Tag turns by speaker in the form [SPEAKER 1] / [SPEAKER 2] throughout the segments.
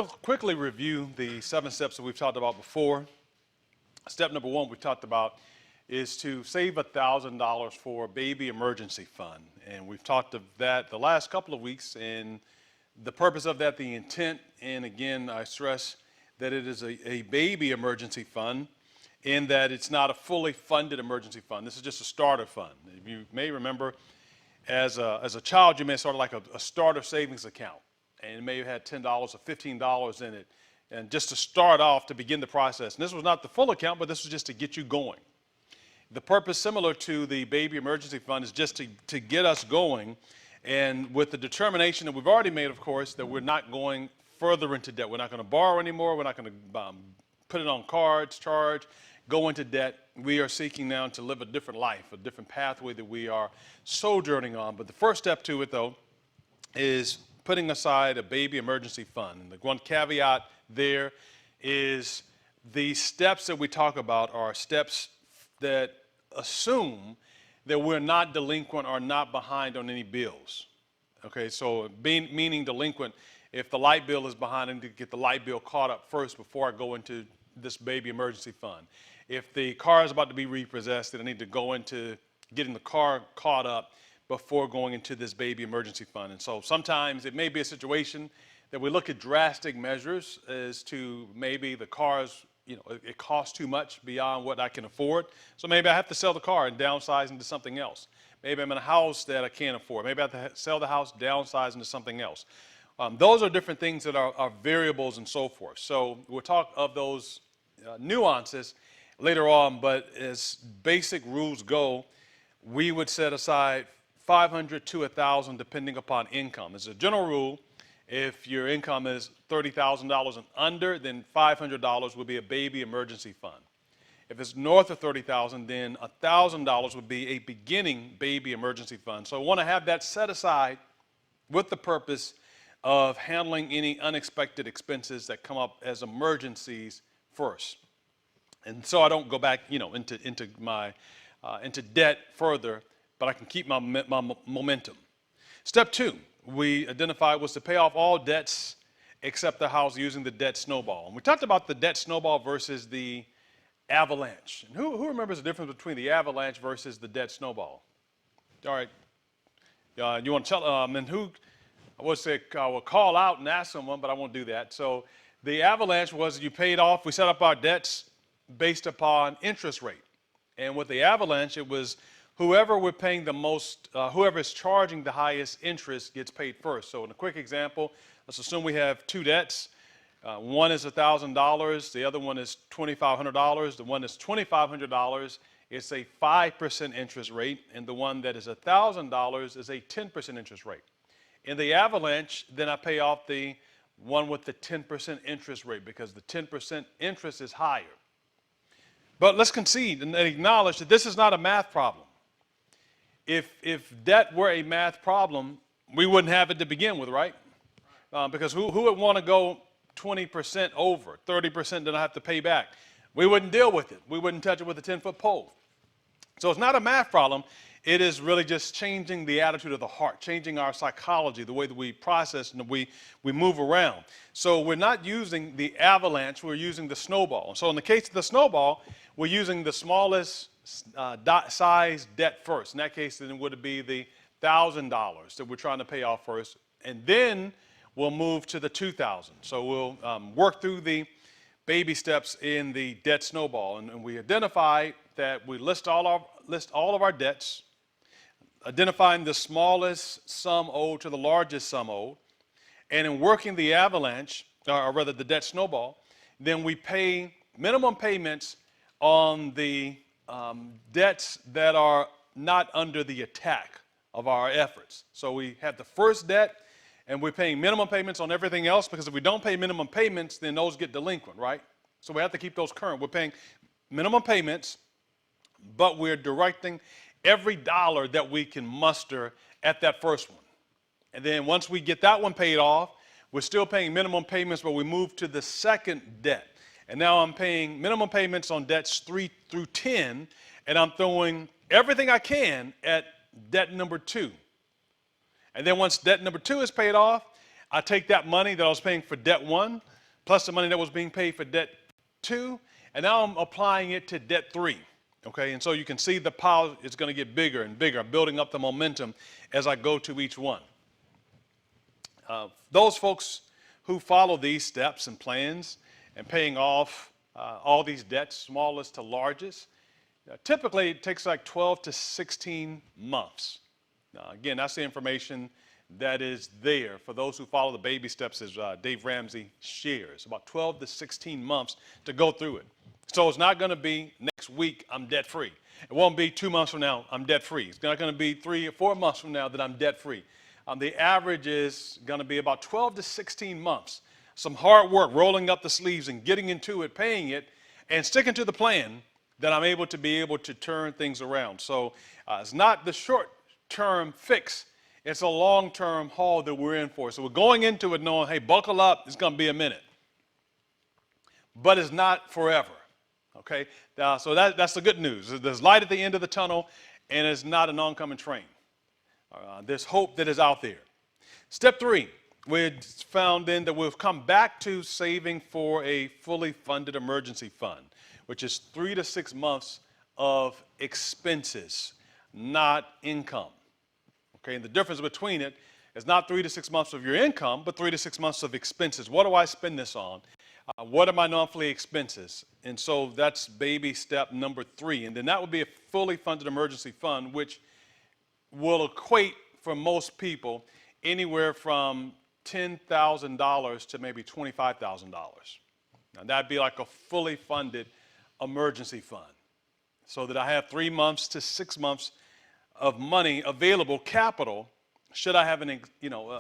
[SPEAKER 1] quickly review the 7 steps that we've talked about before. Step number 1 we talked about is to save $1,000 for a baby emergency fund. And we've talked of that the last couple of weeks, and the purpose of that, the intent, and again, I stress that it is a baby emergency fund in that it's not a fully funded emergency fund. This is just a starter fund. You may remember as a child, you may have started like a starter savings account, and it may have had $10 or $15 in it, and just to start off to begin the process. And this was not the full account, but this was just to get you going. The purpose, similar to the baby emergency fund, is just to get us going, and with the determination that we've already made, of course, that we're not going further into debt. We're not going to borrow anymore. We're not going to put it on cards, charge, go into debt. We are seeking now to live a different life, a different pathway that we are sojourning on. But the first step to it, though, is putting aside a baby emergency fund. And the one caveat there is the steps that we talk about are steps that assume that we're not delinquent or not behind on any bills. Okay, so meaning delinquent, if the light bill is behind, I need to get the light bill caught up first before I go into this baby emergency fund. If the car is about to be repossessed, then I need to go into getting the car caught up before going into this baby emergency fund. And so sometimes it may be a situation that we look at drastic measures as to maybe the car's, it costs too much beyond what I can afford. So maybe I have to sell the car and downsize into something else. Maybe I'm in a house that I can't afford. Maybe I have to sell the house, downsize into something else. Those are different things that are variables and so forth. So we'll talk of those nuances later on, but as basic rules go, we would set aside $500 to $1,000 depending upon income. As a general rule, if your income is $30,000 and under, then $500 would be a baby emergency fund. If it's north of $30,000, then $1,000 would be a beginning baby emergency fund. So I want to have that set aside with the purpose of handling any unexpected expenses that come up as emergencies first. And so I don't go back, into debt further, but I can keep my momentum. Step 2. We identified was to pay off all debts except the house using the debt snowball. And we talked about the debt snowball versus the avalanche. And who remembers the difference between the avalanche versus the debt snowball? All right. You want to tell, and who, I would say I will call out and ask someone, but I won't do that. So the avalanche was you paid off, we set up our debts based upon interest rate. And with the avalanche, it was whoever we're paying the most, whoever is charging the highest interest gets paid first. So in a quick example, let's assume we have 2 debts. One is $1,000, the other one is $2,500. The one that's $2,500 is a 5% interest rate, and the one that is $1,000 is a 10% interest rate. In the avalanche, then I pay off the one with the 10% interest rate because the 10% interest is higher. But let's concede and acknowledge that this is not a math problem. If debt were a math problem, we wouldn't have it to begin with, right? Because who would want to go 20% over, 30% that I have to pay back? We wouldn't deal with it. We wouldn't touch it with a 10-foot pole. So it's not a math problem. It is really just changing the attitude of the heart, changing our psychology, the way that we process and we move around. So we're not using the avalanche, we're using the snowball. So in the case of the snowball, we're using the smallest size debt first. In that case, then would it be the $1,000 that we're trying to pay off first, and then we'll move to the $2,000. So we'll work through the baby steps in the debt snowball, and we identify that we list all of our debts, identifying the smallest sum owed to the largest sum owed, and in working the avalanche, or rather the debt snowball, then we pay minimum payments on the debts that are not under the attack of our efforts. So we have the first debt, and we're paying minimum payments on everything else, because if we don't pay minimum payments, then those get delinquent, right? So we have to keep those current. We're paying minimum payments, but we're directing every dollar that we can muster at that first one. And then once we get that one paid off, we're still paying minimum payments, but we move to the second debt. And now I'm paying minimum payments on debts 3 through 10, and I'm throwing everything I can at debt number 2. And then once debt number 2 is paid off, I take that money that I was paying for debt 1, plus the money that was being paid for debt 2, and now I'm applying it to debt 3. Okay, and so you can see the pile is going to get bigger and bigger. I'm building up the momentum as I go to each one. Those folks who follow these steps and plans and paying off all these debts, smallest to largest, typically it takes like 12 to 16 months. Now, again, that's the information that is there for those who follow the baby steps, as Dave Ramsey shares, about 12 to 16 months to go through it. So it's not going to be next week I'm debt free. It won't be 2 months from now I'm debt free. It's not going to be 3 or 4 months from now that I'm debt free. The average is going to be about 12 to 16 months. Some hard work, rolling up the sleeves and getting into it, paying it, and sticking to the plan that I'm able to turn things around. So it's not the short-term fix. It's a long-term haul that we're in for. So we're going into it knowing, hey, buckle up, it's going to be a minute. But it's not forever, okay? So that's the good news. There's light at the end of the tunnel, and it's not an oncoming train. There's hope that is out there. Step 3, we found then that we'll come back to saving for a fully funded emergency fund, which is 3 to 6 months of expenses, not income. Okay, and the difference between it is not 3 to 6 months of your income, but 3 to 6 months of expenses. What do I spend this on? What are my monthly expenses? And so that's baby step number 3. And then that would be a fully funded emergency fund, which will equate for most people anywhere from $10,000 to maybe $25,000. Now that'd be like a fully funded emergency fund, so that I have 3 months to 6 months of money available, capital, should I have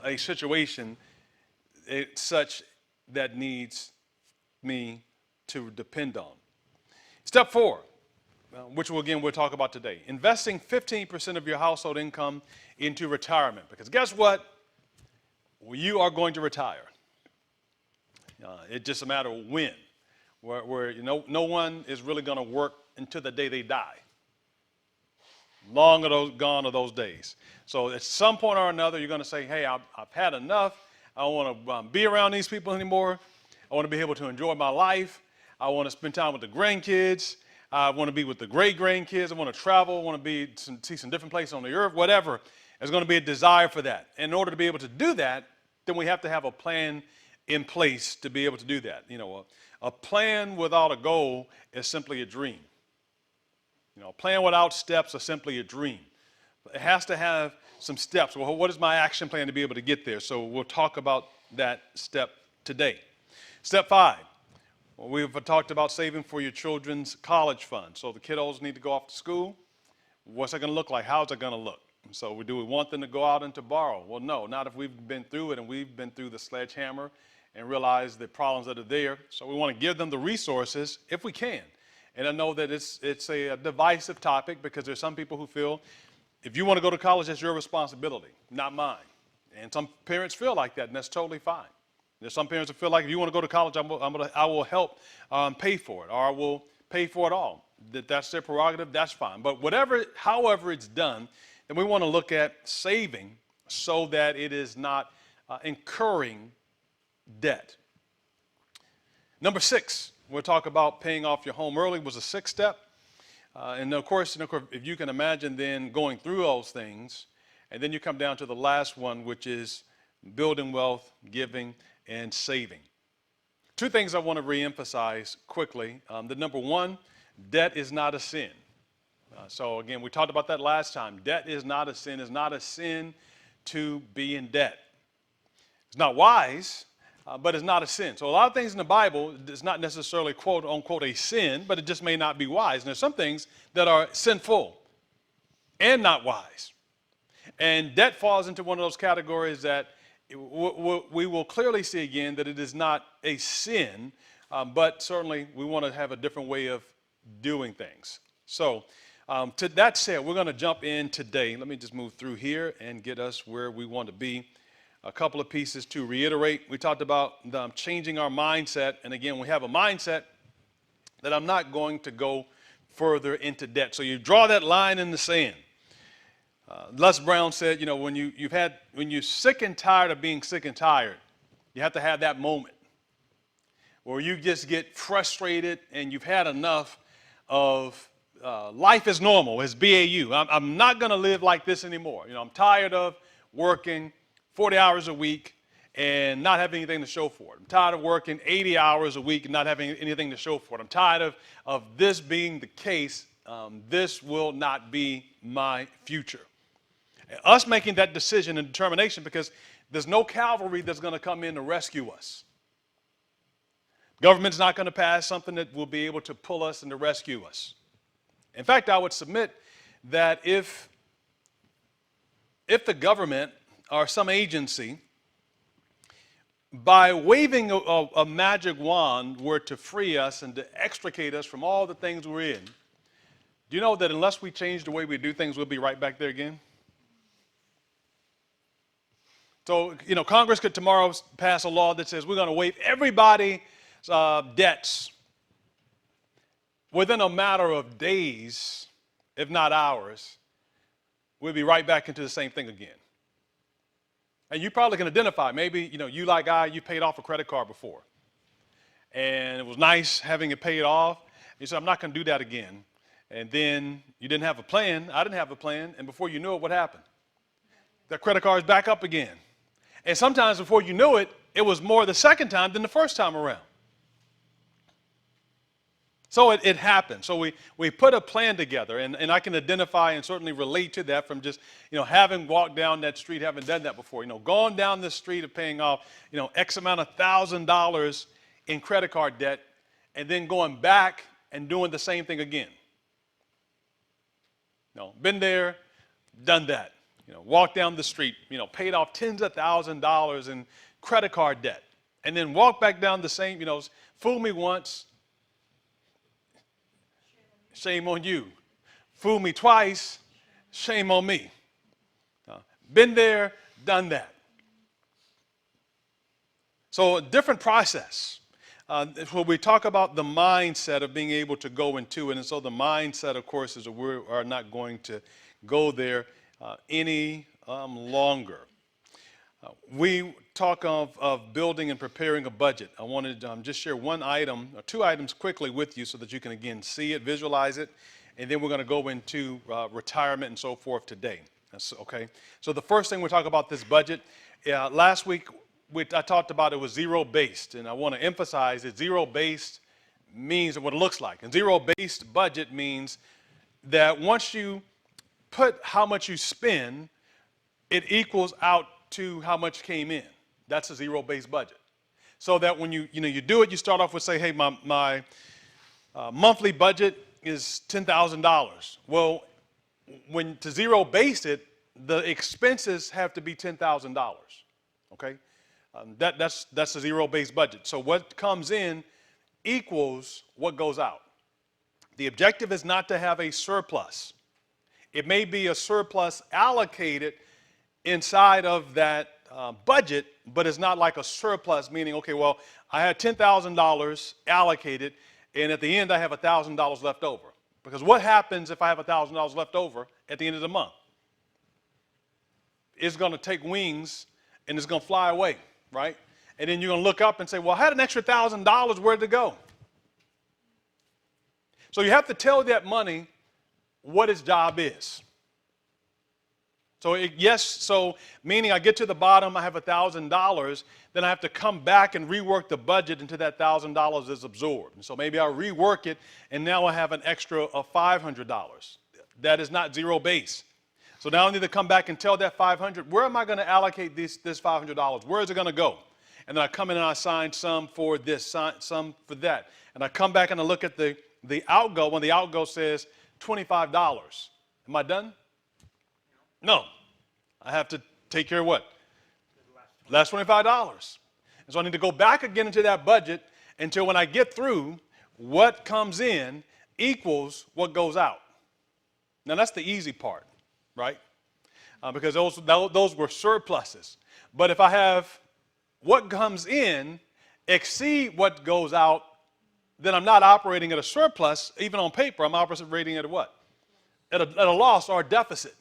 [SPEAKER 1] a situation such that needs me to depend on. Step 4. Which we'll talk about today. Investing 15% of your household income into retirement. Because guess what? You are going to retire. It's just a matter of when. Where no one is really going to work until the day they die. Long gone are those days. So at some point or another, you're going to say, hey, I've had enough. I don't want to be around these people anymore. I want to be able to enjoy my life. I want to spend time with the grandkids. I want to be with the great-grandkids. I want to travel. I want to see some different places on the earth, whatever. There's going to be a desire for that. And in order to be able to do that, then we have to have a plan in place to be able to do that. A plan without a goal is simply a dream. A plan without steps is simply a dream. It has to have some steps. Well, what is my action plan to be able to get there? So we'll talk about that step today. Step 5. Well, we've talked about saving for your children's college fund. So the kiddos need to go off to school. What's that going to look like? How's it going to look? So do we want them to go out and to borrow? Well, no, not if we've been through it and we've been through the sledgehammer and realized the problems that are there. So we want to give them the resources if we can. And I know that it's a divisive topic, because there's some people who feel if you want to go to college, that's your responsibility, not mine. And some parents feel like that, and that's totally fine. There's some parents that feel like if you want to go to college, I will help pay for it, or I will pay for it all. That's their prerogative, that's fine. But however it's done, then we want to look at saving so that it is not incurring debt. Number 6, we'll talk about paying off your home early, was the 6th step. And of course, if you can imagine then going through those things, and then you come down to the last one, which is building wealth, giving, and saving. 2 things I want to reemphasize quickly. The number 1, debt is not a sin. So again, we talked about that last time. Debt is not a sin. It's not a sin to be in debt. It's not wise, but it's not a sin. So a lot of things in the Bible, it's not necessarily quote unquote a sin, but it just may not be wise. And there's some things that are sinful and not wise. And debt falls into one of those categories that we will clearly see again that it is not a sin, but certainly we want to have a different way of doing things. So to that said, we're going to jump in today. Let me just move through here and get us where we want to be. A couple of pieces to reiterate. We talked about changing our mindset. And again, we have a mindset that I'm not going to go further into debt. So you draw that line in the sand. Les Brown said, when you're sick and tired of being sick and tired, You have to have that moment where you just get frustrated and you've had enough of life as normal, as BAU. I'm not going to live like this anymore. I'm tired of working 40 hours a week and not having anything to show for it. I'm tired of working 80 hours a week and not having anything to show for it. I'm tired of this being the case. This will not be my future. And us making that decision and determination, because there's no cavalry that's going to come in to rescue us. Government's not going to pass something that will be able to pull us and to rescue us. In fact, I would submit that if the government or some agency, by waving a magic wand, were to free us and to extricate us from all the things we're in, do you know that unless we change the way we do things, we'll be right back there again? So, Congress could tomorrow pass a law that says we're going to waive everybody's debts. Within a matter of days, if not hours, we'll be right back into the same thing again. And you probably can identify, maybe, you like you paid off a credit card before. And it was nice having it paid off. You said, I'm not going to do that again. And then you didn't have a plan. I didn't have a plan. And before you knew it, what happened? That credit card is back up again. And sometimes before you knew it, it was more the second time than the first time around. So it happened. So we put a plan together, and I can identify and certainly relate to that from just, having walked down that street, having done that before. Going down the street of paying off, X amount of $1,000 in credit card debt, and then going back and doing the same thing again. Been there, done that. Walked down the street, paid off tens of thousands of dollars in credit card debt, and then walk back down the same, fool me once, shame on you. Fool me twice, shame on me. Been there, done that. So a different process. When we talk about the mindset of being able to go into it, and so the mindset, of course, is that we are not going to go there any longer. We talk of building and preparing a budget. I wanted to just share one item, or two items quickly with you so that you can, again, see it, visualize it, and then we're going to go into retirement and so forth today. Okay? So the first thing we'll talk about this budget. Last week, I talked about it was zero-based, and I want to emphasize that zero-based means what it looks like. And zero-based budget means that once you put how much you spend, it equals out to how much came in. That's a zero-based budget. So that when you do it, you start off with, say, hey, my monthly budget is $10,000. Well, when to zero-base it, the expenses have to be $10,000. Okay, that's a zero-based budget. So what comes in equals what goes out. The objective is not to have a surplus. It may be a surplus allocated inside of that budget, but it's not like a surplus, meaning, okay, well, I had $10,000 allocated, and at the end I have $1,000 left over. Because what happens if I have $1,000 left over at the end of the month? It's going to take wings, and it's going to fly away, right? And then you're going to look up and say, well, I had an extra $1,000, where'd it go? So you have to tell that money what its job is. So meaning I get to the bottom, I have $1,000, then I have to come back and rework the budget until that $1,000 is absorbed. And so maybe I rework it, and now I have an extra of $500. That is not zero base. So now I need to come back and tell that $500, where am I going to allocate this $500? Where is it going to go? And then I come in and I assign some for this, some for that. And I come back and I look at the outgo when the outgo says $25. Am I done? No. I have to take care of what? Last $25. And so I need to go back again into that budget until when I get through, what comes in equals what goes out. Now that's the easy part, right? Because those were surpluses. But if I have what comes in exceed what goes out, then I'm not operating at a surplus. Even on paper, I'm operating at a what? At a loss or a deficit.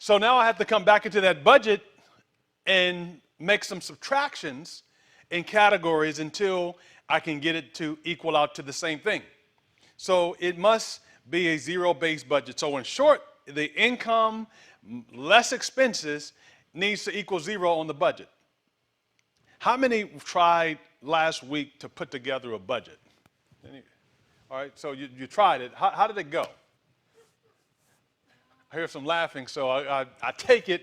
[SPEAKER 1] So now I have to come back into that budget and make some subtractions in categories until I can get it to equal out to the same thing. So it must be a zero-based budget. So in short, the income less expenses needs to equal zero on the budget. How many tried last week to put together a budget? All right, so you tried it. How did it go? I hear some laughing, so I take it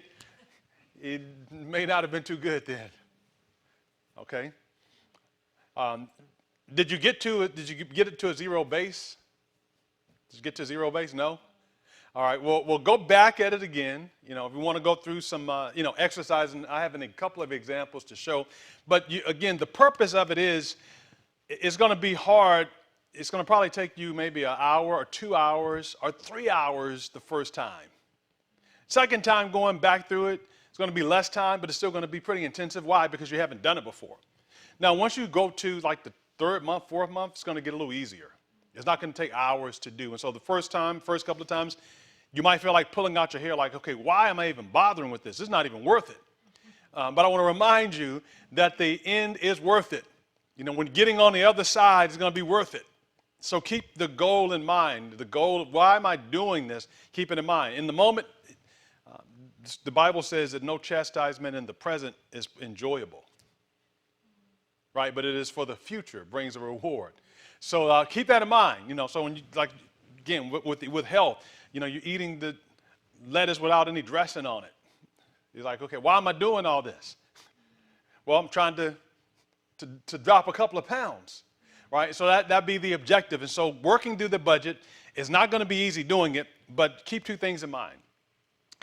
[SPEAKER 1] may not have been too good then. Okay. Did you get it to a zero base? Did you get to zero base? No? All right, well, we'll go back at it again. You know, if you want to go through some, exercise, and I have a couple of examples to show. But again, the purpose of it is, it's going to be hard. It's going to probably take you maybe an hour or 2 hours or 3 hours the first time. Second time going back through it, it's going to be less time, but it's still going to be pretty intensive. Why? Because you haven't done it before. Now, once you go to like the third month, fourth month, it's going to get a little easier. It's not going to take hours to do. And so the first couple of times, you might feel like pulling out your hair like, okay, why am I even bothering with this? It's not even worth it. But I want to remind you that the end is worth it. You know, when getting on the other side is going to be worth it. So keep the goal in mind. The goal of why am I doing this? Keep it in mind. In the moment, the Bible says that no chastisement in the present is enjoyable. Right? But it is for the future, brings a reward. So keep that in mind. You know, so when you, like, again, with health, you know, you're eating the lettuce without any dressing on it. You're like, okay, why am I doing all this? Well, I'm trying to drop a couple of pounds, right? So that'd be the objective. And so working through the budget is not going to be easy doing it, but keep two things in mind.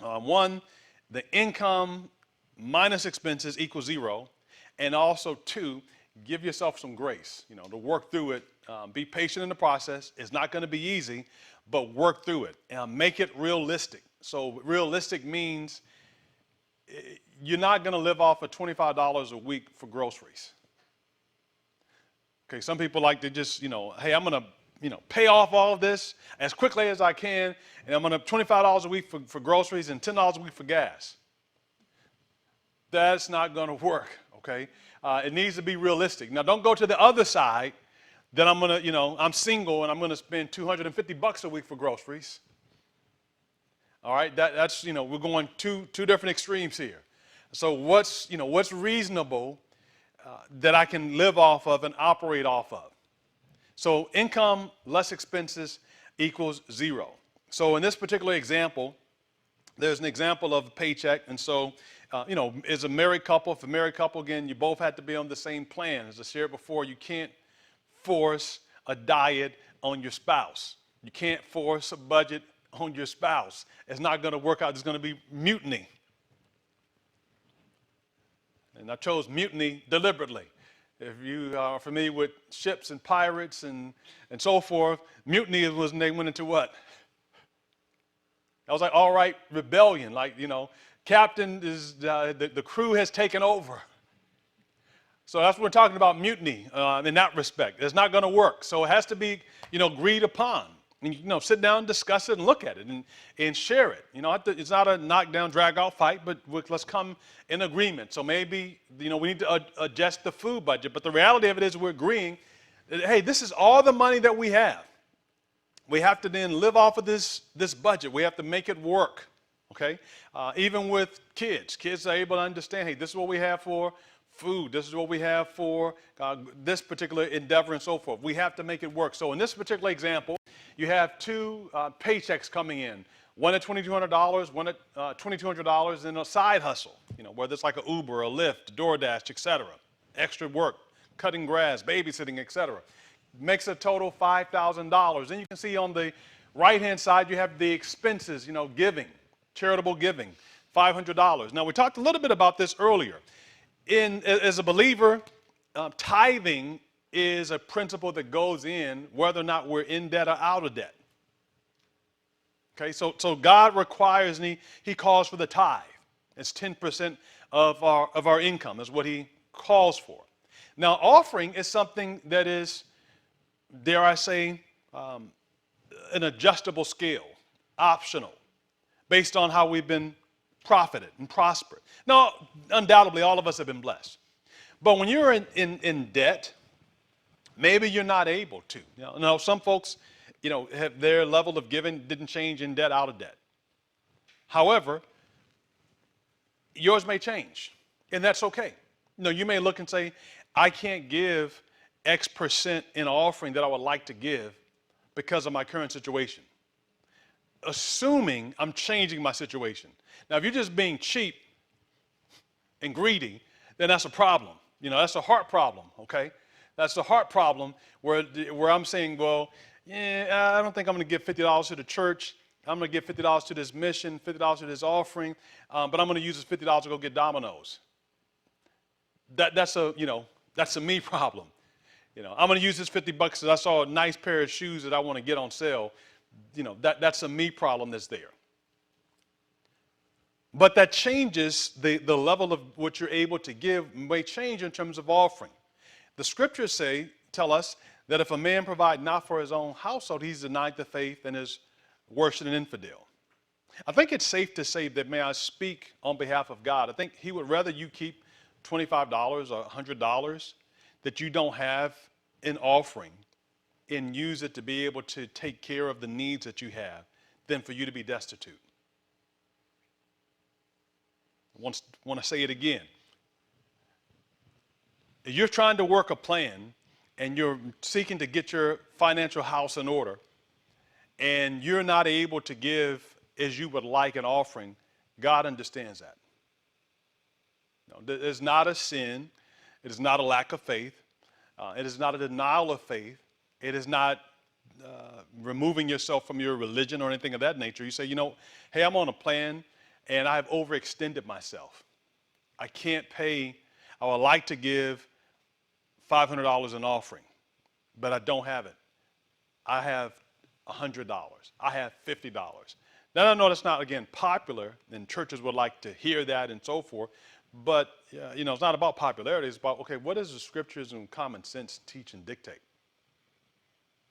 [SPEAKER 1] One, the income minus expenses equals zero. And also, two, give yourself some grace, you know, to work through it. Be patient in the process. It's not going to be easy, but work through it. Make it realistic. So realistic means you're not going to live off of $25 a week for groceries. Okay, some people like to just, you know, hey, I'm going to, pay off all of this as quickly as I can, and I'm going to $25 a week for groceries and $10 a week for gas. That's not going to work, okay? It needs to be realistic. Now, don't go to the other side. Then I'm going to, I'm single and I'm going to spend $250 a week for groceries. All right, that's, we're going two different extremes here. So what's reasonable that I can live off of and operate off of? So income less expenses equals zero. So in this particular example, there's an example of a paycheck. And so, as a married couple, if a married couple, again, you both had to be on the same plan. As I shared before, you can't force a diet on your spouse. You can't force a budget on your spouse. It's not going to work out. There's going to be mutiny. And I chose mutiny deliberately. If you are familiar with ships and pirates and so forth, mutiny was when they went into what? That was like, all right, rebellion. Like, captain is, the crew has taken over. So that's what we're talking about, mutiny in that respect. It's not going to work. So it has to be, agreed upon. And, sit down, discuss it, and look at it and share it. It's not a knockdown, drag-out fight, but let's come in agreement. So maybe, we need to adjust the food budget. But the reality of it is we're agreeing that, hey, this is all the money that we have. We have to then live off of this budget. We have to make it work, okay? Even with kids are able to understand, hey, this is what we have for food. This is what we have for this particular endeavor and so forth. We have to make it work. So in this particular example, you have two paychecks coming in, one at $2,200, one at $2,200, and a side hustle, whether it's like an Uber, a Lyft, DoorDash, et cetera. Extra work, cutting grass, babysitting, et cetera. Makes a total $5,000. Then you can see on the right-hand side, you have the expenses, giving, charitable giving, $500. Now, we talked a little bit about this earlier. As a believer, tithing is a principle that goes in whether or not we're in debt or out of debt. Okay, so God requires and he calls for the tithe. It's 10% of our income is what he calls for. Now, offering is something that is, dare I say, an adjustable scale, optional, based on how we've been profited and prospered. Now, undoubtedly, all of us have been blessed. But when you're in debt, maybe you're not able to. Now, some folks, have their level of giving didn't change in debt, out of debt. However, yours may change, and that's okay. You may look and say, I can't give X percent in offering that I would like to give because of my current situation. Assuming I'm changing my situation. Now, if you're just being cheap and greedy, then that's a problem. That's a heart problem, okay? That's a heart problem where I'm saying, well, yeah, I don't think I'm going to give $50 to the church. I'm going to give $50 to this mission, $50 to this offering, but I'm going to use this $50 to go get Domino's. That's a me problem. I'm going to use this $50 because I saw a nice pair of shoes that I want to get on sale. That's a me problem that's there. But that changes the level of what you're able to give may change in terms of offering. The scriptures tell us that if a man provide not for his own household, he's denied the faith and is worse than an infidel. I think it's safe to say that, may I speak on behalf of God, I think he would rather you keep $25 or $100 that you don't have in offering and use it to be able to take care of the needs that you have than for you to be destitute. I want to say it again. If you're trying to work a plan and you're seeking to get your financial house in order and you're not able to give as you would like an offering, God understands that. No, it is not a sin. It is not a lack of faith. It is not a denial of faith. It is not removing yourself from your religion or anything of that nature. You say, hey, I'm on a plan and I've overextended myself. I can't pay. I would like to give $500 in offering, but I don't have it. I have $100. I have $50. Now, I know that's not, again, popular, and churches would like to hear that and so forth, but, it's not about popularity. It's about, okay, what does the scriptures and common sense teach and dictate?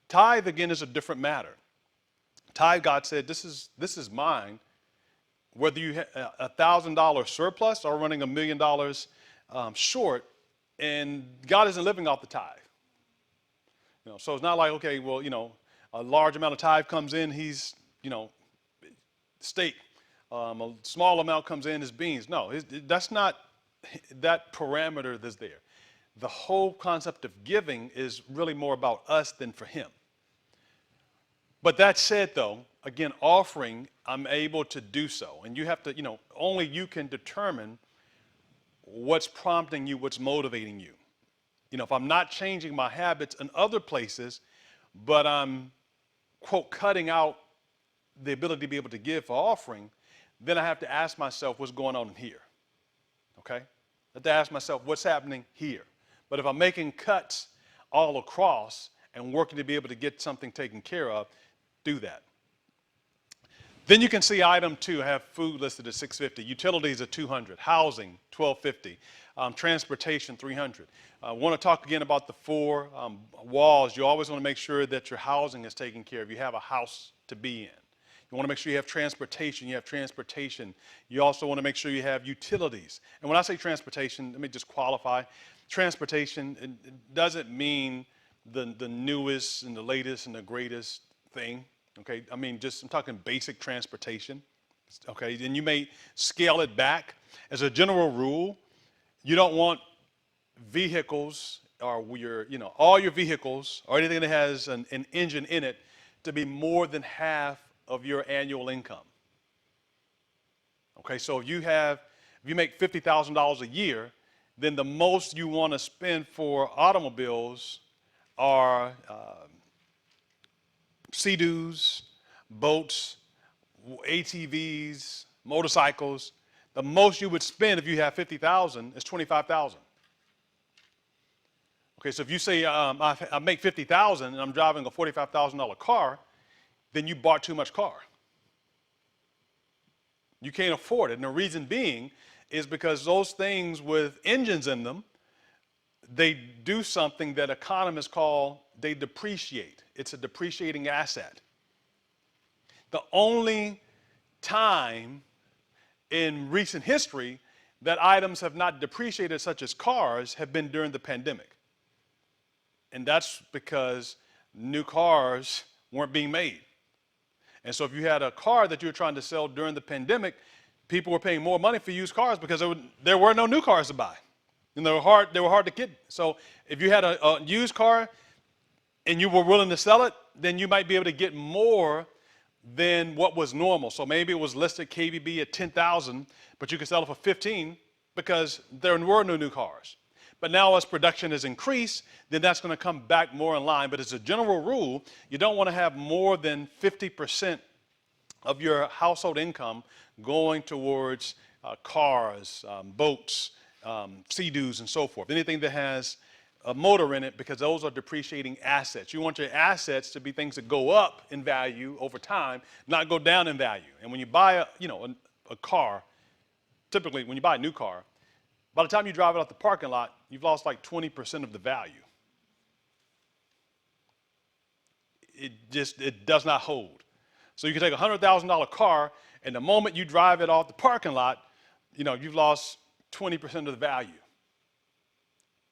[SPEAKER 1] Tithe, again, is a different matter. Tithe, God said, this is mine, whether you have a $1,000 surplus or running $1 million short, and God isn't living off the tithe. So it's not like, okay, well, a large amount of tithe comes in, he's, steak. A small amount comes in as beans. No, that's not that parameter that's there. The whole concept of giving is really more about us than for him. But that said, though, again, offering, I'm able to do so. And you have to, only you can determine what's prompting you, what's motivating you. If I'm not changing my habits in other places, but I'm, quote, cutting out the ability to be able to give for offering, then I have to ask myself what's going on here. Okay? I have to ask myself what's happening here. But if I'm making cuts all across and working to be able to get something taken care of, do that. Then you can see item 2, I have food listed at $650, utilities at $200, housing $1,250, transportation $300. I want to talk again about the 4 walls. You always want to make sure that your housing is taken care of. You have a house to be in. You want to make sure you have transportation. You have transportation. You also want to make sure you have utilities. And when I say transportation, let me just qualify. Transportation, it doesn't mean the newest and the latest and the greatest thing. Okay, I'm talking basic transportation. Okay, and you may scale it back. As a general rule, you don't want vehicles or all your vehicles or anything that has an engine in it to be more than half of your annual income. Okay, so if you make $50,000 a year, then the most you want to spend for automobiles are Sea-Doos, boats, ATVs, motorcycles. The most you would spend if you have $50,000 is $25,000. Okay, so if you say I make $50,000 and I'm driving a $45,000 car, then you bought too much car. You can't afford it. And the reason being is because those things with engines in them, they do something that economists call, they depreciate. It's a depreciating asset. The only time in recent history that items have not depreciated, such as cars, have been during the pandemic. And that's because new cars weren't being made. And so if you had a car that you were trying to sell during the pandemic, people were paying more money for used cars because there were no new cars to buy. And they were hard to get. So if you had a used car and you were willing to sell it, then you might be able to get more than what was normal. So maybe it was listed KBB at 10,000, but you could sell it for 15 because there were no new cars. But now as production has increased, then that's going to come back more in line. But as a general rule, you don't want to have more than 50% of your household income going towards cars, boats, Sea-Doos, and so forth. Anything that has a motor in it, because those are depreciating assets. You want your assets to be things that go up in value over time, not go down in value. And when you buy a car, typically when you buy a new car, by the time you drive it out the parking lot, you've lost like 20% of the value. It does not hold. So you can take a $100,000 car, and the moment you drive it off the parking lot, you've lost 20% of the value.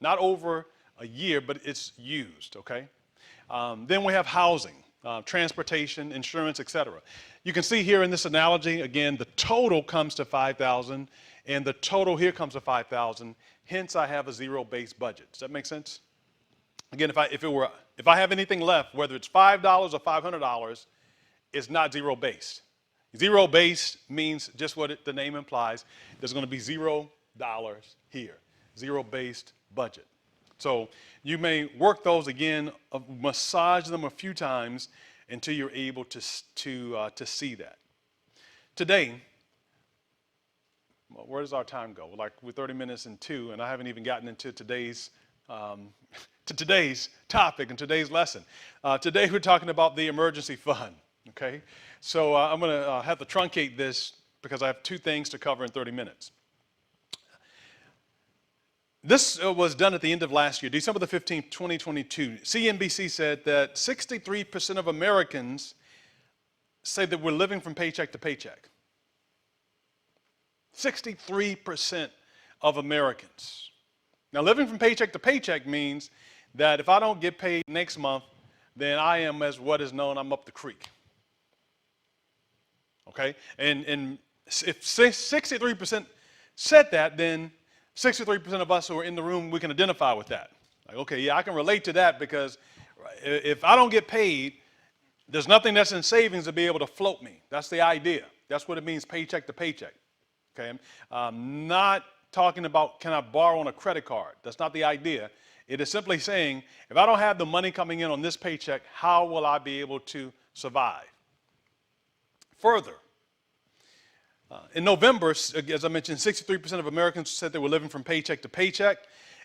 [SPEAKER 1] Not over a year, but it's used, okay? Then we have housing, transportation, insurance, etc. You can see here in this analogy, again, the total comes to $5,000, and the total here comes to $5,000. Hence, I have a zero-based budget. Does that make sense? Again, if I have anything left, whether it's $5 or $500, it's not zero-based. Zero-based means just what the name implies. There's going to be $0 here. Zero-based budget. So you may work those again, massage them a few times until you're able to see that. Today, where does our time go? We're 30 minutes in 2, and I haven't even gotten into today's topic and today's lesson. Today we're talking about the emergency fund. Okay, so I'm going to have to truncate this because I have 2 things to cover in 30 minutes. This was done at the end of last year, December the 15th, 2022. CNBC said that 63% of Americans say that we're living from paycheck to paycheck. 63% of Americans. Now, living from paycheck to paycheck means that if I don't get paid next month, then I am, as what is known, I'm up the creek. Okay? And if 63% said that, then 63% of us who are in the room, we can identify with that. Like, okay, yeah, I can relate to that because if I don't get paid, there's nothing that's in savings to be able to float me. That's the idea. That's what it means, paycheck to paycheck. Okay? I'm not talking about can I borrow on a credit card. That's not the idea. It is simply saying, if I don't have the money coming in on this paycheck, how will I be able to survive? Further, in November, as I mentioned, 63% of Americans said they were living from paycheck to paycheck,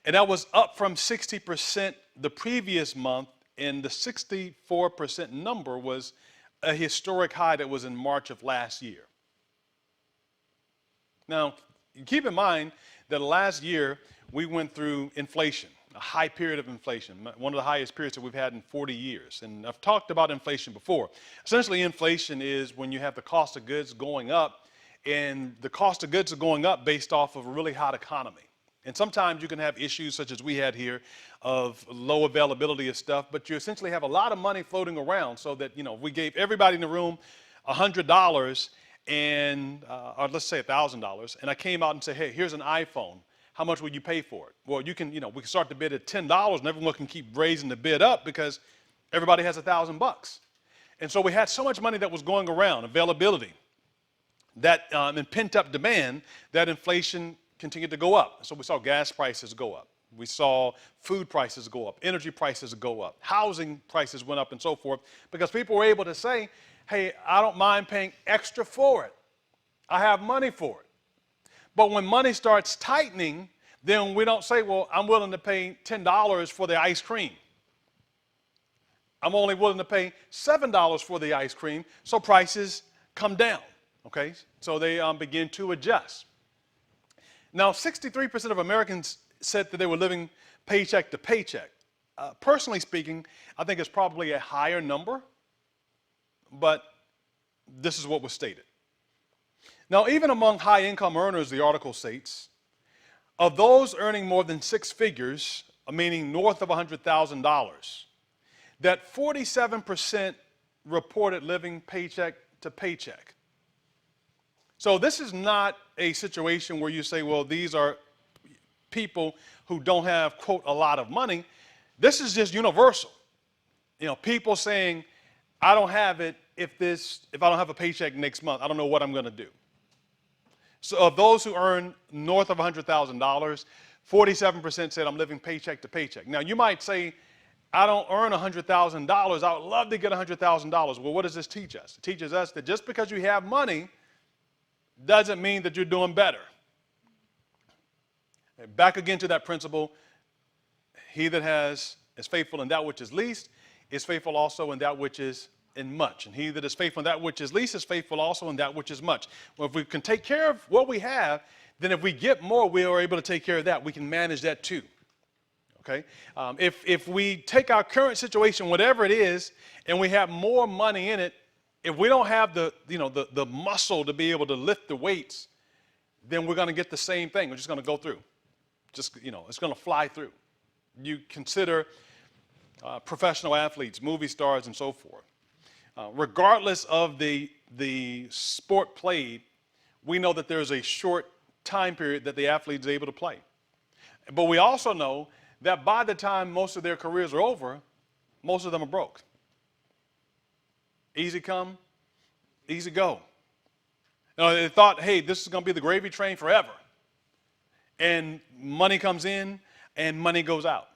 [SPEAKER 1] and that was up from 60% the previous month, and the 64% number was a historic high that was in March of last year. Now, keep in mind that last year we went through inflation, a high period of inflation, one of the highest periods that we've had in 40 years. And I've talked about inflation before. Essentially, inflation is when you have the cost of goods going up, and the cost of goods are going up based off of a really hot economy. And sometimes you can have issues such as we had here of low availability of stuff, but you essentially have a lot of money floating around so that, we gave everybody in the room $100 and, or let's say $1,000, and I came out and said, hey, here's an iPhone. How much would you pay for it? Well, we can start the bid at $10 and everyone can keep raising the bid up because everybody has $1,000. And so we had so much money that was going around, availability, that and pent up demand, that inflation continued to go up. So we saw gas prices go up. We saw food prices go up, energy prices go up, housing prices went up and so forth, because people were able to say, hey, I don't mind paying extra for it. I have money for it. But when money starts tightening, then we don't say, well, I'm willing to pay $10 for the ice cream. I'm only willing to pay $7 for the ice cream, so prices come down, okay? So they begin to adjust. Now, 63% of Americans said that they were living paycheck to paycheck. Personally speaking, I think it's probably a higher number, but this is what was stated. Now, even among high-income earners, the article states, of those earning more than six figures, meaning north of $100,000, that 47% reported living paycheck to paycheck. So this is not a situation where you say, well, these are people who don't have, quote, a lot of money. This is just universal. People saying, I don't have it if I don't have a paycheck next month, I don't know what I'm going to do. So of those who earn north of $100,000, 47% said I'm living paycheck to paycheck. Now you might say, I don't earn $100,000. I would love to get $100,000. Well, what does this teach us? It teaches us that just because you have money doesn't mean that you're doing better. And back again to that principle, he that is faithful in that which is least is faithful also in that which is in much. And he that is faithful in that which is least is faithful also in that which is much. Well, if we can take care of what we have, then if we get more, we are able to take care of that. We can manage that too. Okay? If we take our current situation, whatever it is, and we have more money in it, if we don't have the muscle to be able to lift the weights, then we're going to get the same thing. We're just going to go through. It's going to fly through. You consider professional athletes, movie stars, and so forth. Regardless of the sport played, we know that there's a short time period that the athlete is able to play. But we also know that by the time most of their careers are over, most of them are broke. Easy come, easy go. They thought, hey, this is going to be the gravy train forever. And money comes in and money goes out.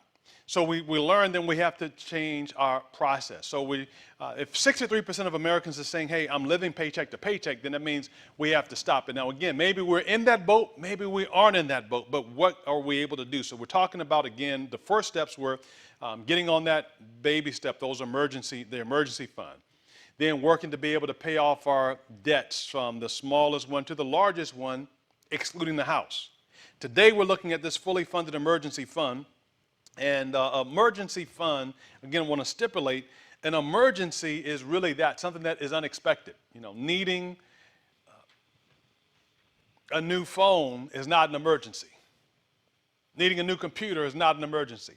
[SPEAKER 1] So we learn then we have to change our process. So if 63% of Americans are saying, hey, I'm living paycheck to paycheck, then that means we have to stop it. Now, again, maybe we're in that boat, maybe we aren't in that boat, but what are we able to do? So we're talking about, again, the first steps were getting on that baby step, the emergency fund. Then working to be able to pay off our debts from the smallest one to the largest one, excluding the house. Today, we're looking at this fully funded emergency fund. And emergency fund, again, I want to stipulate, an emergency is really something that is unexpected. Needing a new phone is not an emergency. Needing a new computer is not an emergency.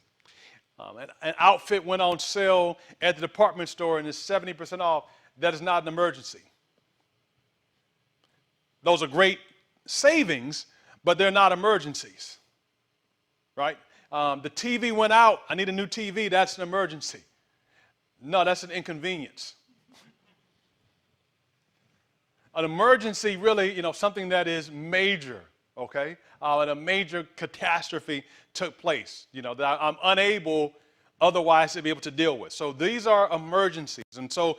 [SPEAKER 1] An outfit went on sale at the department store and is 70% off. That is not an emergency. Those are great savings, but they're not emergencies, right? The TV went out. I need a new TV. That's an emergency. No, that's an inconvenience. An emergency really, something that is major, okay? And a major catastrophe took place, that I'm unable otherwise to be able to deal with. So these are emergencies. And so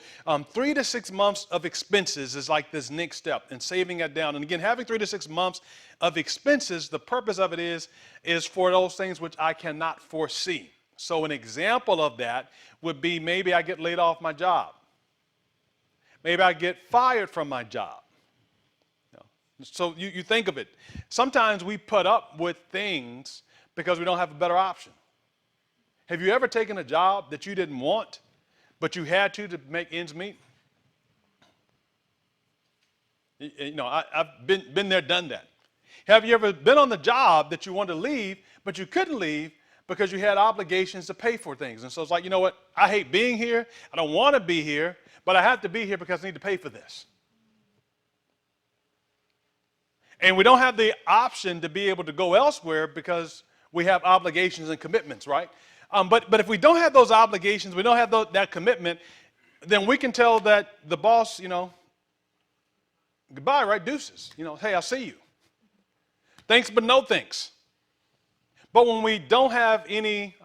[SPEAKER 1] 3 to 6 months of expenses is like this next step in saving that down. And again, having 3 to 6 months of expenses, the purpose of it is for those things which I cannot foresee. So an example of that would be maybe I get laid off my job. Maybe I get fired from my job. So you think of it. Sometimes we put up with things because we don't have a better option. Have you ever taken a job that you didn't want, but you had to make ends meet? I've been there, done that. Have you ever been on the job that you wanted to leave, but you couldn't leave because you had obligations to pay for things? And so it's like, you know what? I hate being here. I don't want to be here, but I have to be here because I need to pay for this. And we don't have the option to be able to go elsewhere because we have obligations and commitments, right? But if we don't have those obligations, we don't have that commitment, then we can tell that the boss, goodbye, right? Deuces. Hey, I'll see you. Thanks, but no thanks. But when we don't have any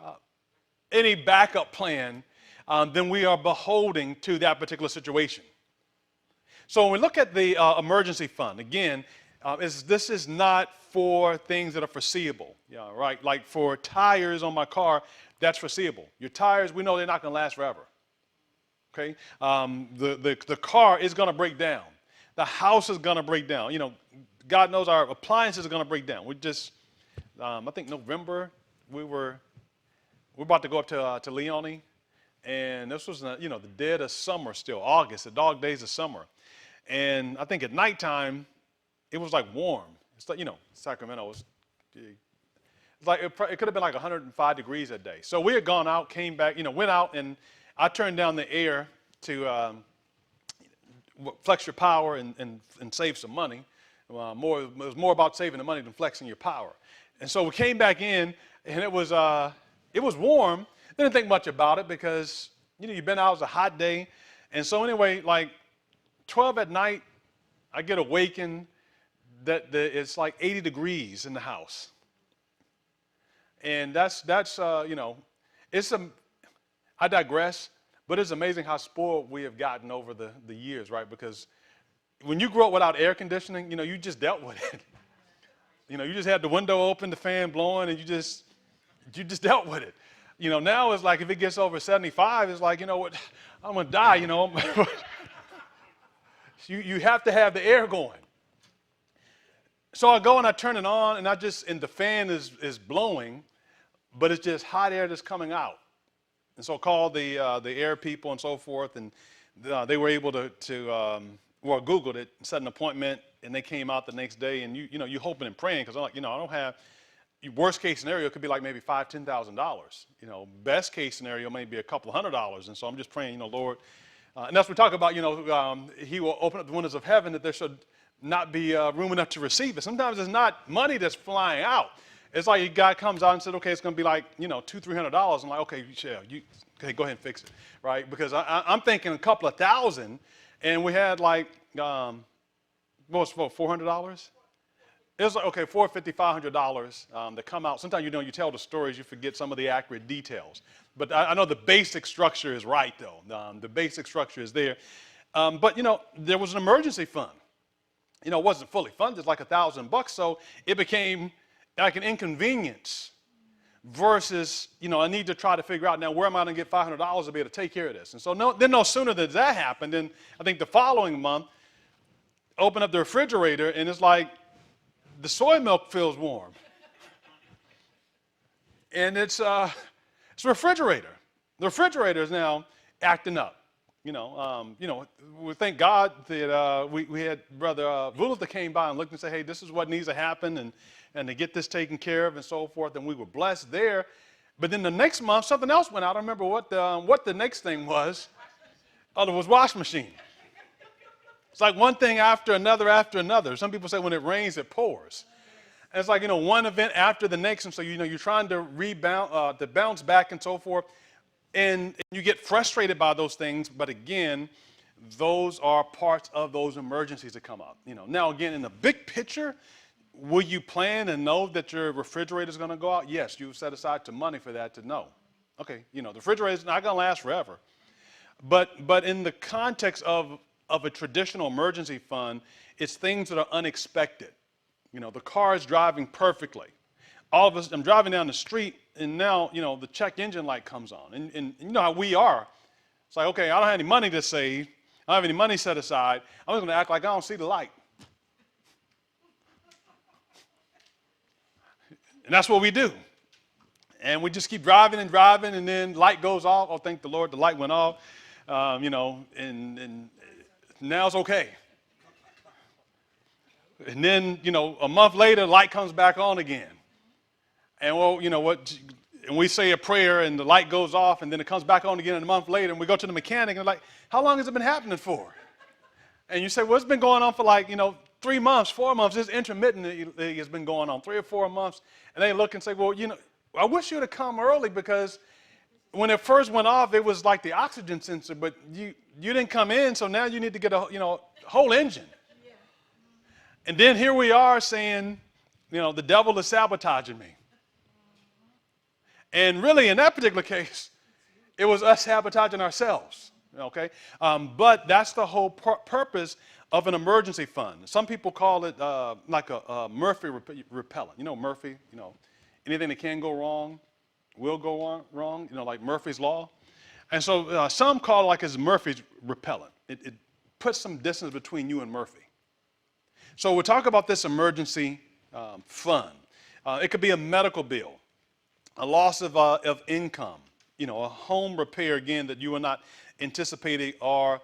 [SPEAKER 1] backup plan, then we are beholden to that particular situation. So when we look at the emergency fund, again, this is not for things that are foreseeable, right? Like for tires on my car, that's foreseeable. Your tires, we know they're not going to last forever, okay? The car is going to break down. The house is going to break down. God knows our appliances are going to break down. We just, I think November, we're about to go up to Leone, and this was, the dead of summer still, August, the dog days of summer. And I think at nighttime, it was like warm. It's like, Sacramento was, it's like it could have been like 105 degrees that day. So we had gone out, came back, went out, and I turned down the air to flex your power and save some money. It was more about saving the money than flexing your power. And so we came back in, and it was warm. Didn't think much about it because you've been out, it was a hot day. And so anyway, like 12 at night, I get awakened that it's like 80 degrees in the house. And that's I digress, but it's amazing how spoiled we have gotten over the years, right? Because when you grew up without air conditioning, you just dealt with it. You just had the window open, the fan blowing, and you just dealt with it. Now it's like if it gets over 75, it's like, what, I'm going to die, You have to have the air going. So I go and I turn it on, and the fan is blowing, but it's just hot air that's coming out. And so I called the air people and so forth, and they were able to Googled it, set an appointment, and they came out the next day. And you hoping and praying because I'm like, I don't have. Worst case scenario could be like maybe $5,000-$10,000. Best case scenario may be a couple $100. And so I'm just praying, Lord, and that's what we talk about. He will open up the windows of heaven that there should not be room enough to receive it. Sometimes it's not money that's flying out. It's like a guy comes out and said, okay, it's going to be like, $200-$300. I'm like, okay, Michelle, okay, go ahead and fix it, right? Because I'm thinking a couple of thousand, and we had like, what was it, $400? It was like, okay, $450, $500 to come out. Sometimes, you tell the stories, you forget some of the accurate details. But I know the basic structure is right, though. The basic structure is there. But, there was an emergency fund. It wasn't fully funded, like $1,000. So it became like an inconvenience versus, I need to try to figure out now where am I going to get $500 to be able to take care of this. And so no sooner than that happened, then I think the following month, open up the refrigerator, and it's like the soy milk feels warm. And it's a refrigerator. The refrigerator is now acting up. We thank God that we had Brother Vulus that came by and looked and said, hey, this is what needs to happen, and to get this taken care of and so forth, and we were blessed there. But then the next month, something else went out. I don't remember what the next thing was. Oh, there was washing machine. It's like one thing after another after another. Some people say when it rains, it pours. And it's like, one event after the next, and so, you're trying to rebound, to bounce back and so forth. And you get frustrated by those things, but again, those are parts of those emergencies that come up. Now again, in the big picture, will you plan and know that your refrigerator is going to go out? Yes, you set aside some money for that to know. Okay, the refrigerator is not going to last forever. But in the context of a traditional emergency fund, it's things that are unexpected. The car is driving perfectly. All of us, I'm driving down the street, and now, the check engine light comes on. And you know how we are. It's like, okay, I don't have any money to save. I don't have any money set aside. I'm just going to act like I don't see the light. And that's what we do. And we just keep driving, and then light goes off. Oh, thank the Lord, the light went off. And now it's okay. And then, a month later, light comes back on again. And well, and we say a prayer and the light goes off and then it comes back on again a month later, and we go to the mechanic and like, how long has it been happening for? And you say, well, it's been going on for like, 3 months, 4 months. This intermittently has been going on 3 or 4 months. And they look and say, well, I wish you would have come early because when it first went off, it was like the oxygen sensor, but you didn't come in, so now you need to get a whole engine. Yeah. And then here we are saying, the devil is sabotaging me. And really, in that particular case, it was us sabotaging ourselves, okay? But that's the whole purpose of an emergency fund. Some people call it like a Murphy repellent. Murphy, anything that can go wrong will go wrong, like Murphy's Law. And so some call it like it's Murphy's repellent. It puts some distance between you and Murphy. So we'll talk about this emergency fund. It could be a medical bill, a loss of income, a home repair, again, that you are not anticipating, or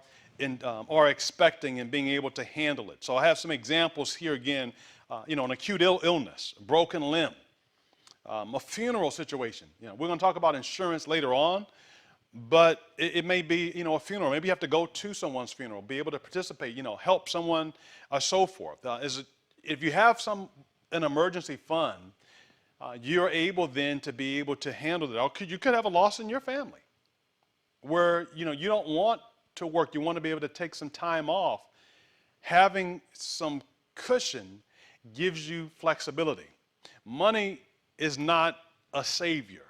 [SPEAKER 1] are expecting and being able to handle it. So I have some examples here again, an acute illness, a broken limb, a funeral situation. We're going to talk about insurance later on, but it may be, a funeral. Maybe you have to go to someone's funeral, be able to participate, help someone, so forth. If you have an emergency fund, you're able then to be able to handle it. Or you could have a loss in your family where, you don't want to work. You want to be able to take some time off. Having some cushion gives you flexibility. Money is not a savior.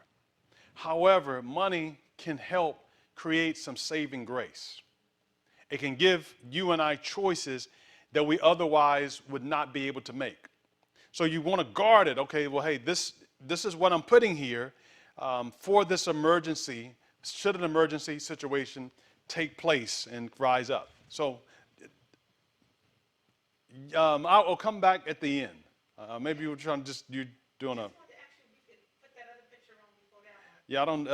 [SPEAKER 1] However, money can help create some saving grace. It can give you and I choices that we otherwise would not be able to make. So you want to guard it. Okay, well, hey, this is what I'm putting here for this emergency, should an emergency situation take place and rise up. So I'll come back at the end. Maybe you're trying to you're doing a. Yeah, I don't.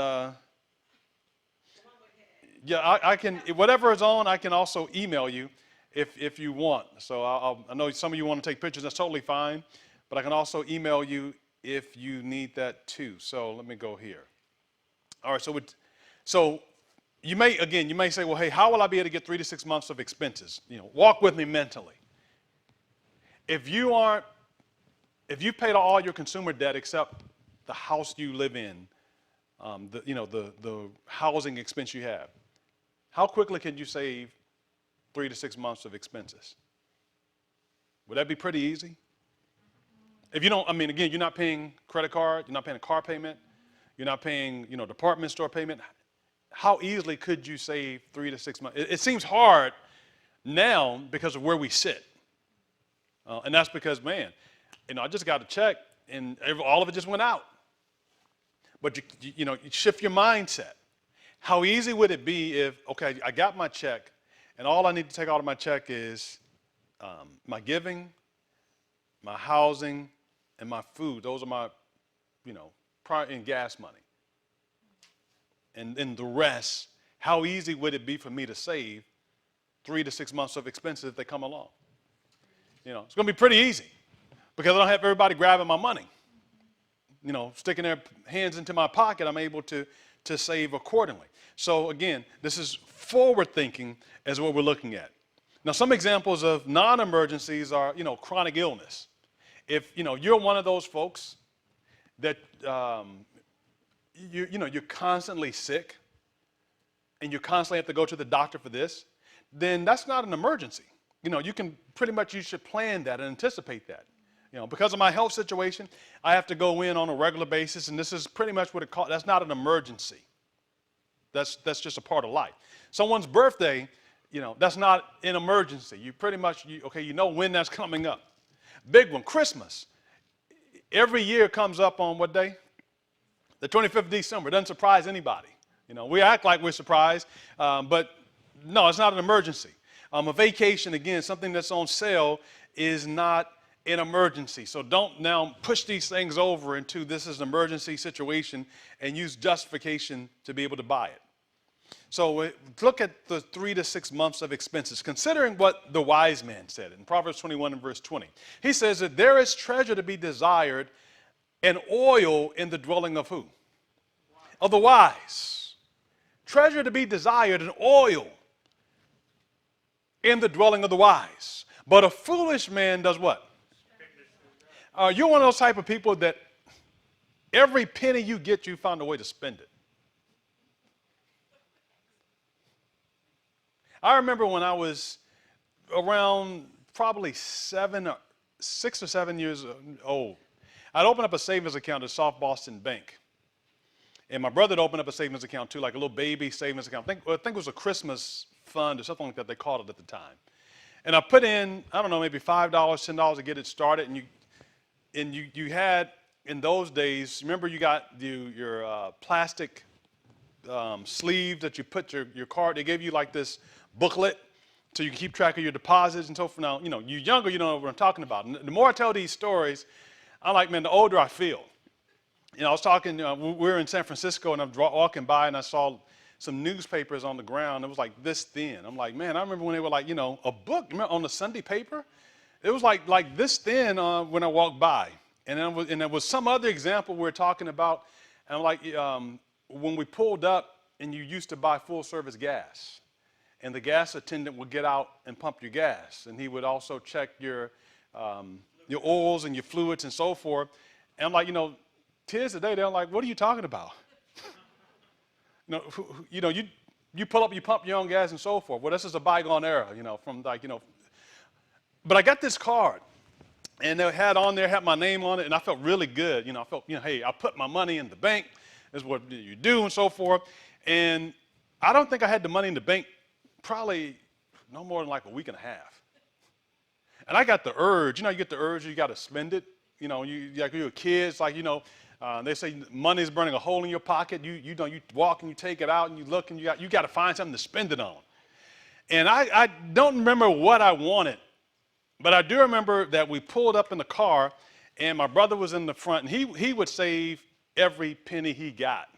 [SPEAKER 1] Yeah, I can, whatever is on, I can also email you if you want. So I know some of you want to take pictures, that's totally fine, but I can also email you if you need that too. So let me go here. All right, so you may say, well, hey, how will I be able to get 3 to 6 months of expenses? Walk with me mentally. If you've paid all your consumer debt except the house you live in, the housing expense you have, how quickly can you save 3 to 6 months of expenses? Would that be pretty easy? If you don't, again, you're not paying credit card, you're not paying a car payment, you're not paying, department store payment. How easily could you save 3 to 6 months? It seems hard now because of where we sit. And that's because, man, I just got a check and all of it just went out. But you shift your mindset. How easy would it be if, okay, I got my check and all I need to take out of my check is my giving, my housing, and my food. Those are my, and gas money. And then the rest, how easy would it be for me to save 3 to 6 months of expenses if they come along? It's going to be pretty easy because I don't have everybody grabbing my money. Sticking their hands into my pocket, I'm able to save accordingly. So again, this is forward thinking as what we're looking at. Now, some examples of non-emergencies are, chronic illness. If, you're one of those folks that, you're constantly sick and you constantly have to go to the doctor for this, then that's not an emergency. You should plan that and anticipate that. Because of my health situation, I have to go in on a regular basis, and this is pretty much what it calls, that's not an emergency. That's just a part of life. Someone's birthday, that's not an emergency. You pretty much, when that's coming up. Big one, Christmas. Every year comes up on what day? The 25th of December. Doesn't surprise anybody. We act like we're surprised, but no, it's not an emergency. A vacation, again, something that's on sale is not an emergency. So don't now push these things over into this is an emergency situation and use justification to be able to buy it. So look at the 3 to 6 months of expenses, considering what the wise man said in Proverbs 21 and verse 20. He says that there is treasure to be desired and oil in the dwelling of who? Of the wise. Treasure to be desired and oil in the dwelling of the wise. But a foolish man does what? You're one of those type of people that every penny you get, you find a way to spend it. I remember when I was around probably 6 or 7 years old, I'd opened up a savings account at South Boston Bank. And my brother had opened up a savings account too, like a little baby savings account. I think it was a Christmas fund or something like that, they called it at the time. And I put in, I don't know, maybe $5, $10 to get it started. And you had, in those days, remember you got your plastic sleeve that you put your card. They gave you like this booklet so you can keep track of your deposits and so forth. Now, you're younger, you don't know what I'm talking about. And the more I tell these stories, I'm like, man, the older I feel. I was talking, we were in San Francisco and I'm walking by and I saw some newspapers on the ground. It was like this thin. I'm like, man, I remember when they were like, a book on the Sunday paper. It was like this thin when I walked by. And there was some other example we were talking about. And I'm like, when we pulled up and you used to buy full service gas, and the gas attendant would get out and pump your gas, and he would also check your oils and your fluids and so forth. And I'm like, kids today, they're like, what are you talking about? You pull up, you pump your own gas and so forth. Well, this is a bygone era, from But I got this card, and they had my name on it, and I felt really good. I felt, hey, I put my money in the bank. This is what you do and so forth. And I don't think I had the money in the bank probably no more than like a week and a half. And I got the urge, you get the urge, you got to spend it. You're a kid, it's like, they say money's burning a hole in your pocket. You walk and you take it out and you look and you got to find something to spend it on. And I don't remember what I wanted, but I do remember that we pulled up in the car and my brother was in the front, and he would save every penny he got.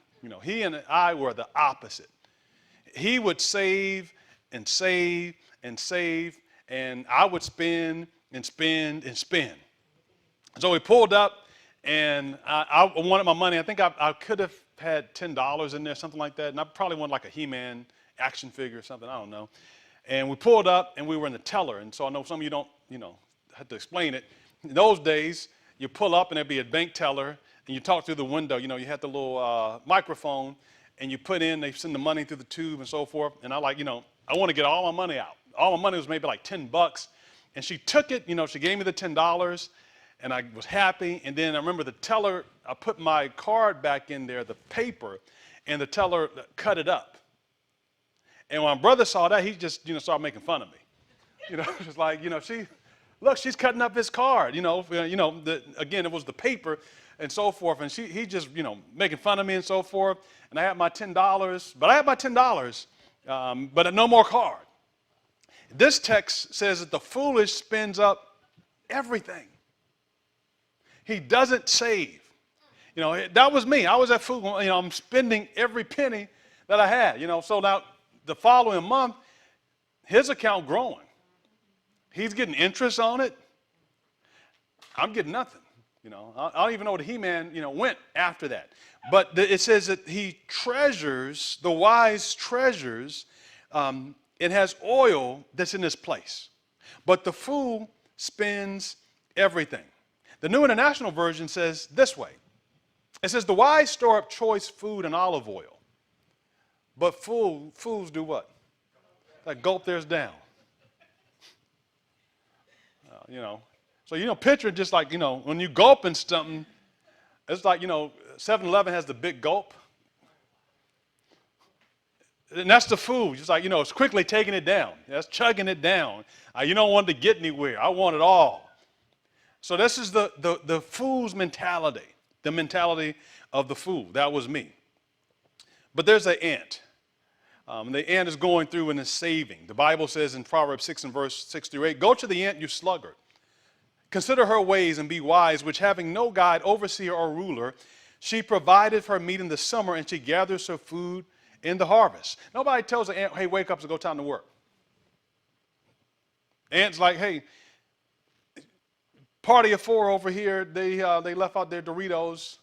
[SPEAKER 1] He and I were the opposite. He would save and save and save, and I would spend and spend and spend. So we pulled up, and I wanted my money. I think I could have had $10 in there, something like that, and I probably wanted like a He-Man action figure or something, I don't know. And we pulled up, and we were in the teller, and so I know some of you don't, have to explain it. In those days, you pull up, and there'd be a bank teller, and you talk through the window. You had the little microphone, and you put in, they send the money through the tube and so forth. And I want to get all my money out. All my money was maybe like $10. And she took it, she gave me the $10, and I was happy. And then I remember the teller, I put my card back in there, the paper, and the teller cut it up. And when my brother saw that, he just, started making fun of me. Just like, she's cutting up his card, again, it was the paper and so forth. And he just, making fun of me and so forth. And I had my $10, but no more card. This text says that the foolish spends up everything. He doesn't save. That was me. I was that fool. I'm spending every penny that I had. So now the following month, his account growing. He's getting interest on it. I'm getting nothing. I don't even know what He-Man, went after that. But it says that he treasures, the wise treasures, it has oil that's in this place. But the fool spends everything. The New International Version says this way. It says, the wise store up choice food and olive oil. But fools do what? Like gulp theirs down. So, picture just like, when you gulping something, it's like, 7-Eleven has the big gulp. And that's the food. Just like, it's quickly taking it down. That's chugging it down. You don't want it to get anywhere. I want it all. So this is the fool's mentality, the mentality of the fool. That was me. But there's an ant. The ant is going through and is saving. The Bible says in Proverbs 6 and verse 6 through 8, go to the ant, you sluggard. Consider her ways and be wise, which having no guide, overseer, or ruler, she provided her meat in the summer, and she gathers her food in the harvest. Nobody tells the ant, hey, wake up, it's go time to work. Ant's like, hey, party of four over here, they left out their Doritos,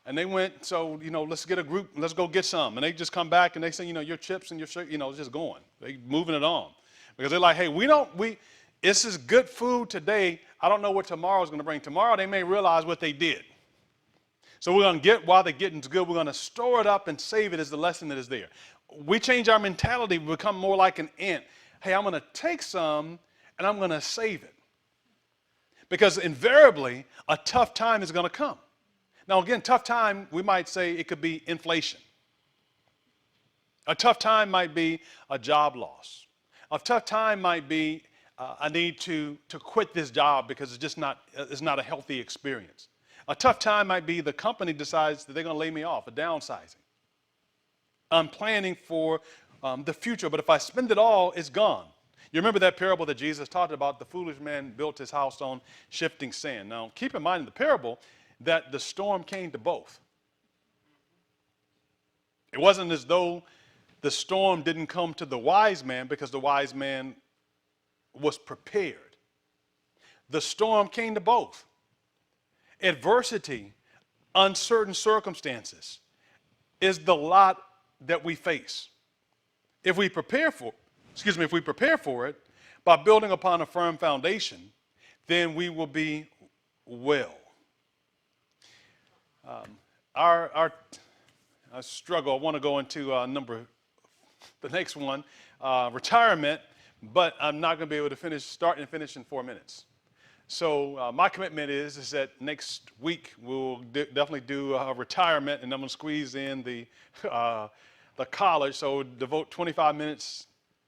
[SPEAKER 1] and they went, so, let's get a group, let's go get some. And they just come back, and they say, your chips and your shirt, it's just going. They moving it on. Because they're like, hey, this is good food today. I don't know what tomorrow's going to bring. Tomorrow they may realize what they did. So we're going to get, while they're getting good, we're going to store it up and save it as the lesson that is there. We change our mentality, we become more like an ant. Hey, I'm going to take some and I'm going to save it. Because invariably, a tough time is going to come. Now again, tough time, we might say it could be inflation. A tough time might be a job loss. A tough time might be I need to quit this job because it's not a healthy experience. A tough time might be the company decides that they're going to lay me off, a downsizing. I'm planning for the future, but if I spend it all, it's gone. You remember that parable that Jesus talked about, the foolish man built his house on shifting sand. Now, keep in mind in the parable that the storm came to both. It wasn't as though The storm didn't come to the wise man because the wise man was prepared. The storm came to both. Adversity, uncertain circumstances is the lot that we face. If we prepare for it by building upon a firm foundation, then we will be well. I struggle. I want to go into the next one, retirement, but I'm not going to be able to start and finish in 4 minutes. So my commitment is that next week we'll definitely do retirement, and I'm going to squeeze in the college. So devote 25 minutes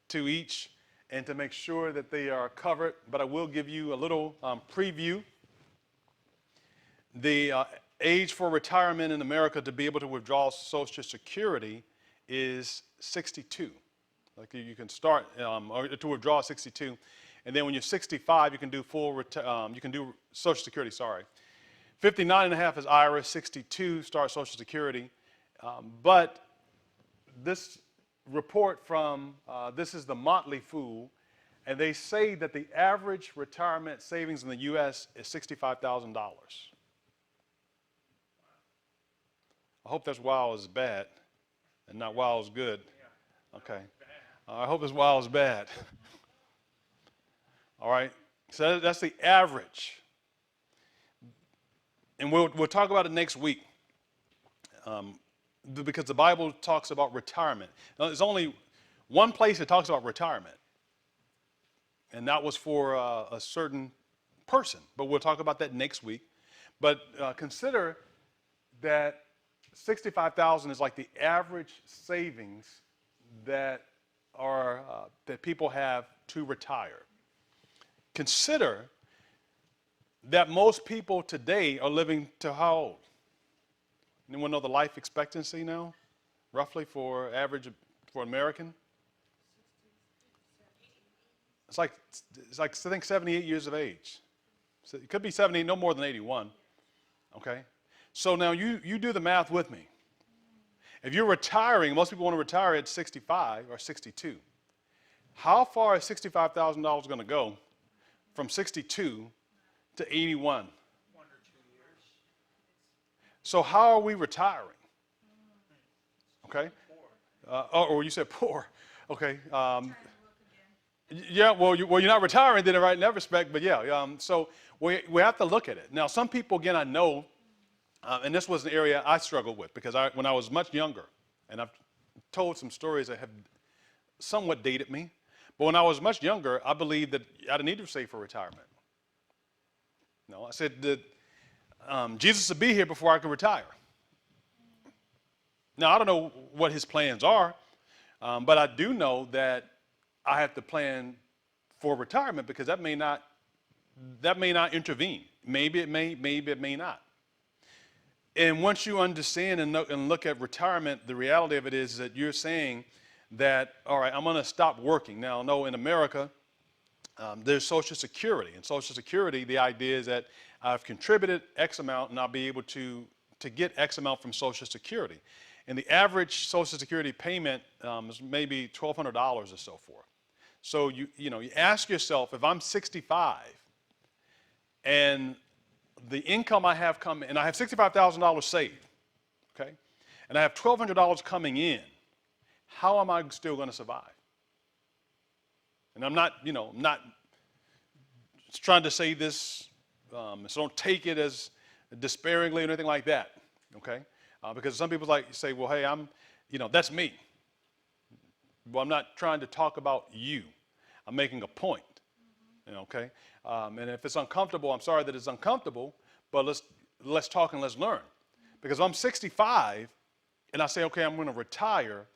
[SPEAKER 1] to each, and to make sure that they are covered. But I will give you a little preview. The age for retirement in America to be able to withdraw Social Security is 62. Like you can start or to withdraw 62, and then when you're 65, you can do you can do Social Security. 59 and a half is IRA. 62 start Social Security, but this report from this is the Motley Fool, and they say that the average retirement savings in the U.S. is $65,000. I hope that's wow is bad and not wow is good. Okay. I hope this wow is bad. All right. So that's the average. And we'll talk about it next week because the Bible talks about retirement. Now, there's only one place it talks about retirement, and that was for a certain person. But we'll talk about that next week. But consider that 65,000 is like the average savings that that people have to retire. Consider that most people today are living to how old? Anyone know the life expectancy now, roughly for American? It's like I think 78 years of age. So it could be 78, no more than 81. Okay. So now you do the math with me. If you're retiring, most people want to retire at 65 or 62. How far is $65,000 going to go from 62 to 81?
[SPEAKER 2] 1 or 2 years.
[SPEAKER 1] So how are we retiring? Okay. Or you said poor. Okay. Yeah. Well, you're not retiring then, right? In that respect. But yeah. So we have to look at it. Now, some people, again, I know. And this was an area I struggled with because when I was much younger, and I've told some stories that have somewhat dated me, but when I was much younger, I believed that I didn't need to save for retirement. No, I said that Jesus would be here before I could retire. Now, I don't know what his plans are, but I do know that I have to plan for retirement because that may not intervene. Maybe it may, maybe it may not. And once you understand and look at retirement, the reality of it is that you're saying that, all right, I'm going to stop working. Now, no, in America, there's Social Security. And Social Security, the idea is that I've contributed X amount and I'll be able to get X amount from Social Security. And the average Social Security payment is maybe $1,200 or so forth. So you ask yourself, if I'm 65 and the income I have coming, and I have $65,000 saved, okay, and I have $1,200 coming in, how am I still going to survive? And I'm not trying to say this, so don't take it as despairingly or anything like that, okay? Because some people say, well, hey, that's me. Well, I'm not trying to talk about you. I'm making a point, okay? And if it's uncomfortable, I'm sorry that it's uncomfortable, but let's talk and let's learn. Because if I'm 65 and I say, okay, I'm going to retire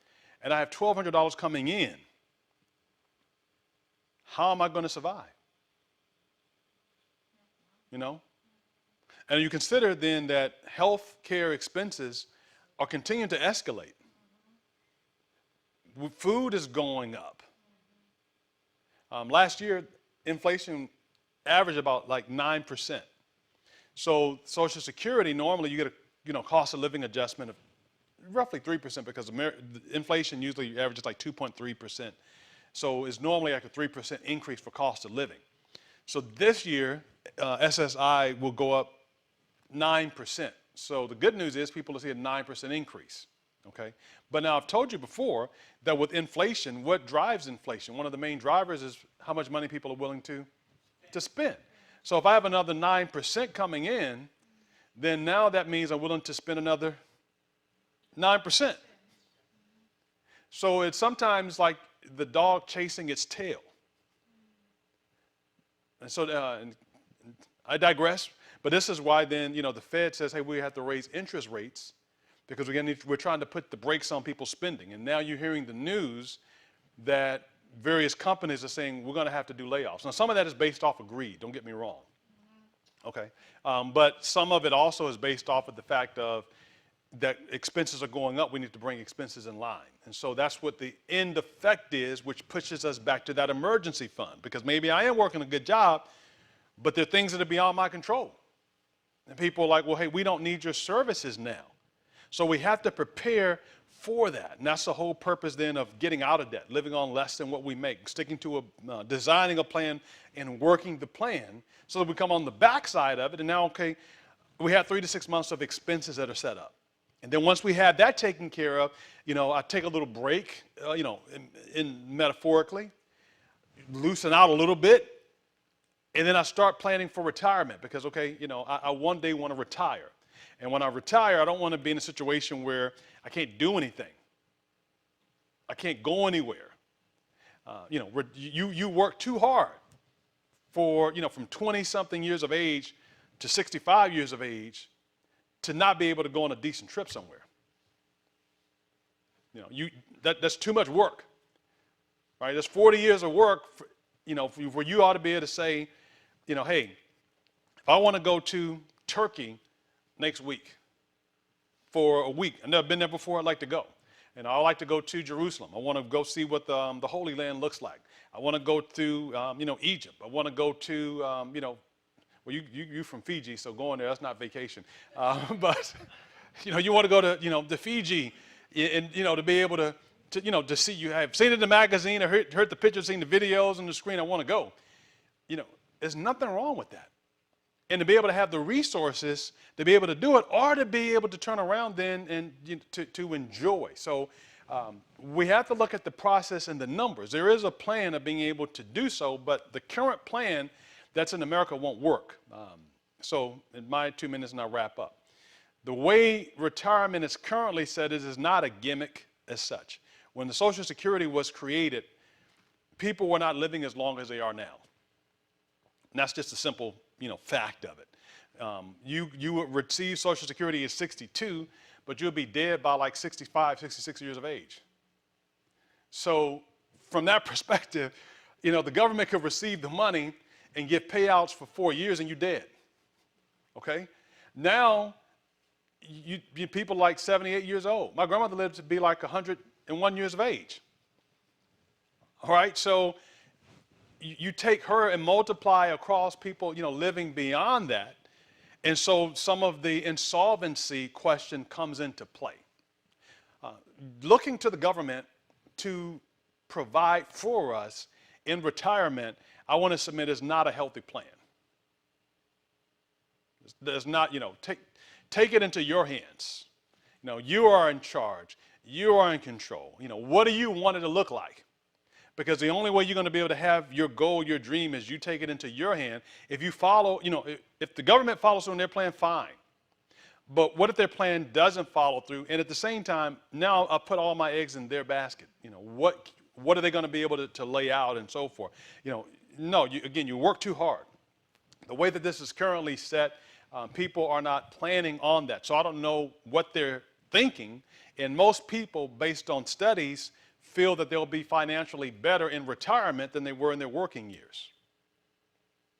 [SPEAKER 1] and I have $1,200 coming in, how am I going to survive? And you consider then that health care expenses are continuing to escalate. Food is going up. Last year, inflation averaged about like 9%. So Social Security, normally you get a cost of living adjustment of roughly 3% because inflation usually averages like 2.3%. So it's normally like a 3% increase for cost of living. So this year, SSI will go up 9%. So the good news is people will see a 9% increase, okay? But now I've told you before that with inflation, what drives inflation? One of the main drivers is how much money people are willing to spend. So if I have another 9% coming in, then now that means I'm willing to spend another 9%. So it's sometimes like the dog chasing its tail. And so and I digress, but this is why then, the Fed says, hey, we have to raise interest rates because we're trying to put the brakes on people's spending. And now you're hearing the news that various companies are saying we're going to have to do layoffs. Now, some of that is based off of greed, don't get me wrong. Okay, but some of it also is based off of the fact of that expenses are going up, we need to bring expenses in line. And so that's what the end effect is, which pushes us back to that emergency fund, because maybe I am working a good job, but there are things that are beyond my control. And people are like, well, hey, we don't need your services now. So we have to prepare for that. And that's the whole purpose then of getting out of debt, living on less than what we make, sticking to designing a plan and working the plan so that we come on the backside of it. And now, okay, we have 3 to 6 months of expenses that are set up. And then once we have that taken care of, I take a little break, in metaphorically, loosen out a little bit, and then I start planning for retirement because, okay, I one day want to retire. And when I retire, I don't want to be in a situation where I can't do anything. I can't go anywhere. You work too hard for, from 20-something years of age to 65 years of age to not be able to go on a decent trip somewhere. That's too much work, right? That's 40 years of work, where you ought to be able to say, hey, if I want to go to Turkey next week for a week, I've never been there before, I'd like to go. And I like to go to Jerusalem. I want to go see what the Holy Land looks like. I want to go to, Egypt. I want to go to, well, you're from Fiji, so going there, that's not vacation. But, you want to go to, Fiji and, to be able to see, you have seen it in the magazine, or heard the pictures, seen the videos on the screen, I want to go. There's nothing wrong with that. And to be able to have the resources to be able to do it, or to be able to turn around then and to enjoy. So we have to look at the process and the numbers. There is a plan of being able to do so, but the current plan that's in America won't work. So in my 2 minutes and I'll wrap up. The way retirement is currently set is not a gimmick as such. When the Social Security was created, people were not living as long as they are now. And that's just a simple, fact of it. You would receive Social Security at 62, but you'll be dead by like 65, 66 years of age. So from that perspective, the government could receive the money and give payouts for 4 years and you're dead. Okay? Now, people like 78 years old. My grandmother lived to be like 101 years of age. All right? So you take her and multiply across people, living beyond that. And so some of the insolvency question comes into play. Looking to the government to provide for us in retirement, I want to submit, is not a healthy plan. There's not, take it into your hands. You are in charge. You are in control. What do you want it to look like? Because the only way you're going to be able to have your goal, your dream, is you take it into your hand. If you follow, if the government follows through on their plan, fine. But what if their plan doesn't follow through? And at the same time, now I'll put all my eggs in their basket. What are they going to be able to lay out and so forth? No, again, you work too hard. The way that this is currently set, people are not planning on that. So I don't know what they're thinking. And most people, based on studies, feel that they'll be financially better in retirement than they were in their working years.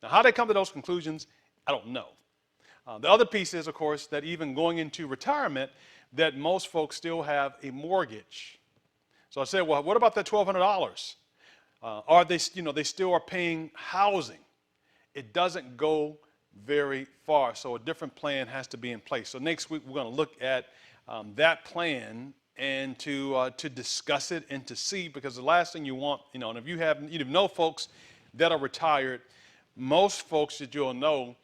[SPEAKER 1] Now, how they come to those conclusions, I don't know. The other piece is, of course, that even going into retirement, that most folks still have a mortgage. So I said, well, what about that $1,200? Are they, they still are paying housing? It doesn't go very far, so a different plan has to be in place. So next week, we're going to look at that plan and to discuss it and to see, because the last thing you want, and if you know folks that are retired, most folks that you'll know,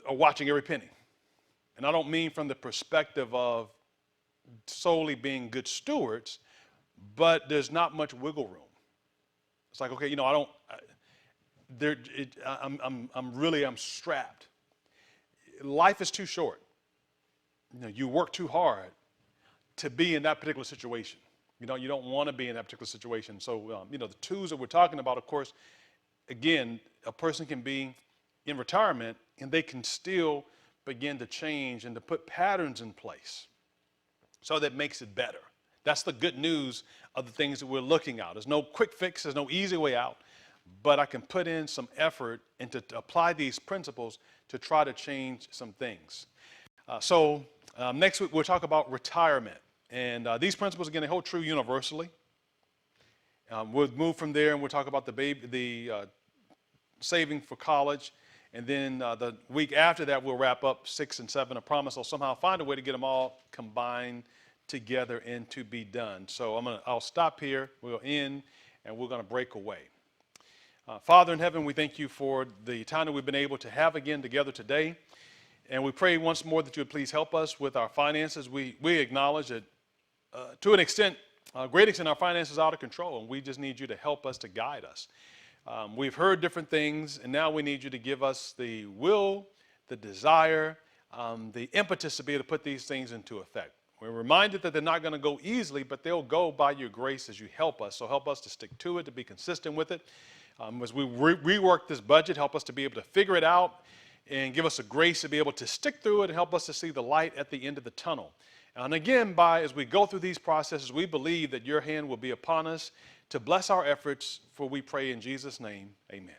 [SPEAKER 1] are watching every penny. And I don't mean from the perspective of solely being good stewards, but there's not much wiggle room. It's like, okay, I'm strapped. Life is too short. You work too hard to be in that particular situation. You don't want to be in that particular situation. So, the tools that we're talking about, of course, again, a person can be in retirement and they can still begin to change and to put patterns in place so that makes it better. That's the good news of the things that we're looking at. There's no quick fix, there's no easy way out, but I can put in some effort and to apply these principles to try to change some things. Next week we'll talk about retirement. And these principles, again, they hold true universally. We'll move from there and we'll talk about the saving for college. And then the week after that, we'll wrap up 6 and 7. I promise I'll somehow find a way to get them all combined together and to be done. So I'll stop here. We'll end and we're going to break away. Father in heaven, we thank you for the time that we've been able to have again together today. And we pray once more that you would please help us with our finances. We acknowledge that to an extent, a great extent, our finances are out of control, and we just need you to help us, to guide us. We've heard different things, and now we need you to give us the will, the desire, the impetus to be able to put these things into effect. We're reminded that they're not going to go easily, but they'll go by your grace as you help us. So help us to stick to it, to be consistent with it. As we rework this budget, help us to be able to figure it out and give us a grace to be able to stick through it and help us to see the light at the end of the tunnel. And again, as we go through these processes, we believe that your hand will be upon us to bless our efforts, for we pray in Jesus' name, amen.